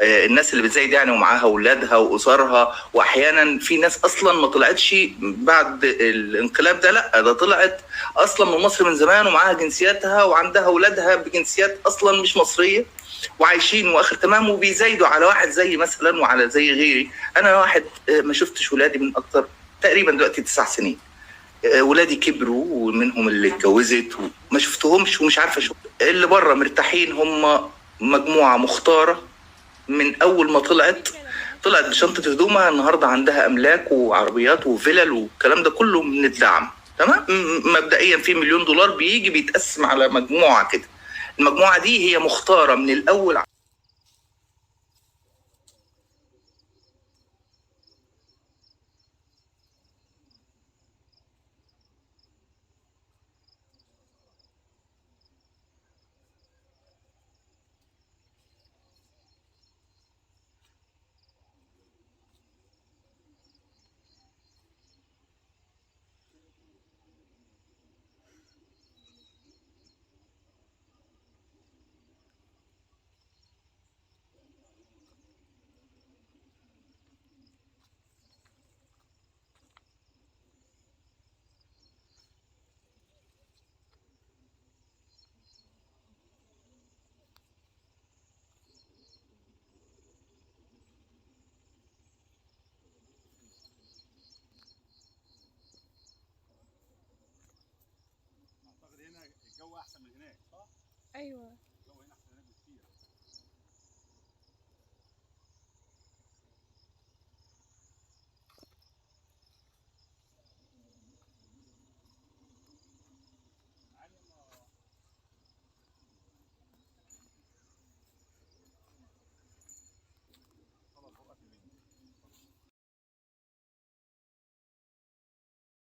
الناس اللي بتزايد يعني ومعاها اولادها واسرها، واحيانا في ناس اصلا ما طلعتش بعد الانقلاب ده، لا ده طلعت اصلا من مصر من زمان ومعاها جنسياتها وعندها اولادها بجنسيات اصلا مش مصريه وعايشين واخر تمام، وبيزايدوا على واحد زي مثلا وعلى زي غيري. انا واحد ما شفتش ولادي من اكتر تقريبا دلوقتي 9 سنين. ولادي كبروا ومنهم اللي اتجوزت وما شفتهمش ومش عارفه اشوف. اللي بره مرتاحين، هم مجموعه مختاره من اول ما طلعت بشنطه هدومها، النهارده عندها املاك وعربيات وفلل والكلام ده كله من الدعم. تمام. مبدئيا في $1,000,000 بيجي بيتقسم على مجموعه كده. المجموعه دي هي مختاره من الاول. اعتقد هنا الجو احسن من هناك، صح؟ ايوه.